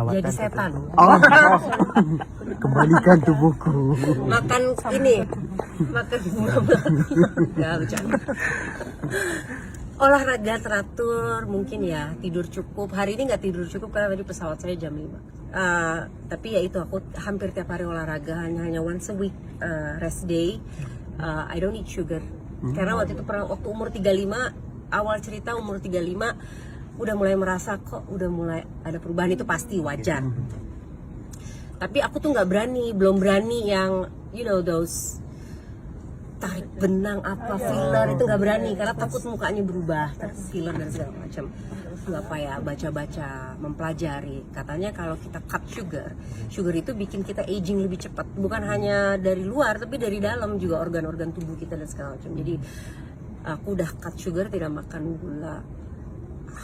perawatan. Jadi setan. Oh, kembalikan tubuhku. Makan ini, makan bunga melati. Nggak, bercanda. Olahraga teratur, mungkin ya, tidur cukup. Hari ini nggak tidur cukup karena tadi pesawat saya jam 5. Tapi ya itu, aku hampir tiap hari olahraga, hanya once a week rest day. I don't eat sugar. Karena waktu itu waktu umur 35, awal cerita umur 35 udah mulai merasa kok udah mulai ada perubahan, itu pasti wajar. Tapi aku tuh belum berani yang those tarik benang apa filler, itu nggak berani karena takut mukanya berubah, takut filler dan segala macam. Apa ya, baca-baca, mempelajari, katanya kalau kita cut sugar itu bikin kita aging lebih cepat, bukan hanya dari luar tapi dari dalam juga, organ-organ tubuh kita dan segala macam. Jadi aku udah cut sugar, tidak makan gula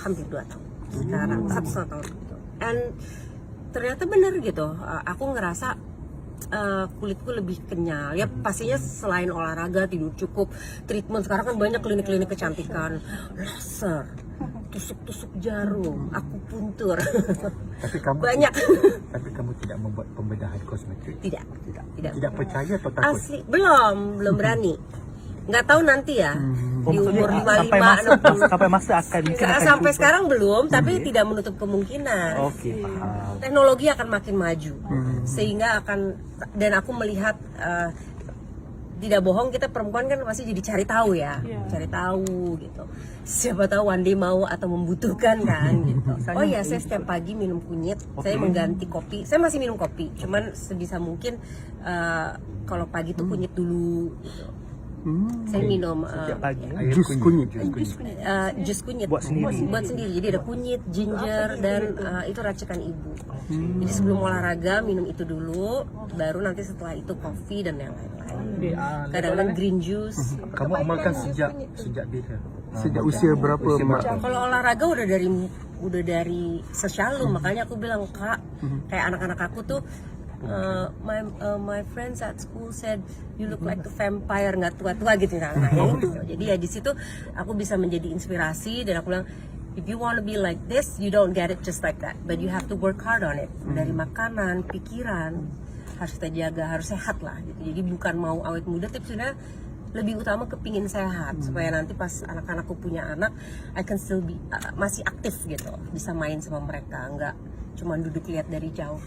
hampir 2 tahun sekarang, 1,5 tahun gitu. And ternyata bener gitu, aku ngerasa kulitku lebih kenyal ya, pastinya selain olahraga, tidur cukup, treatment. Sekarang kan banyak klinik-klinik kecantikan, laser, tusuk jarum, akupuntur. Tapi kamu banyak. Tapi kamu tidak membuat pembedahan kosmetik? Tidak percaya atau takut? Asli, belum berani. Nggak tahu nanti ya, di umur 55, 60. Sampai masa akan Sampai sekarang belum, tapi tidak menutup kemungkinan. Oke, paham. Teknologi akan makin maju, sehingga dan aku melihat, tidak bohong, kita perempuan kan pasti jadi cari tahu ya, cari tahu gitu. Siapa tahu one day mau atau membutuhkan kan gitu. Oh iya, saya setiap pagi minum kunyit, saya mengganti kopi. Saya masih minum kopi, cuman sebisa mungkin kalau pagi tuh kunyit dulu gitu. Saya minum jus kunyit. Jus kunyit Buat sendiri. Jadi ada kunyit, ginger, dan itu racikan ibu. Jadi sebelum olahraga minum itu dulu, baru nanti setelah itu kopi dan yang lain-lain. Kadang-kadang green juice. Kamu amalkan sejak bila? Sejak usia berapa, Mbak? Kalau olahraga udah dari sesialum, makanya aku bilang, Kak, kayak anak-anak aku tuh, my friends at school said you look like a vampire, nggak tua-tua gitu nah ya itu. Jadi ya di situ aku bisa menjadi inspirasi, dan aku bilang, if you want to be like this, you don't get it just like that, but you have to work hard on it. Dari makanan, pikiran harus kita jaga, harus sehat lah gitu. Jadi bukan mau awet muda, tapi sebenarnya lebih utama kepingin sehat, supaya nanti pas anak-anakku punya anak, I can still be masih aktif gitu, bisa main sama mereka, nggak cuma duduk lihat dari jauh.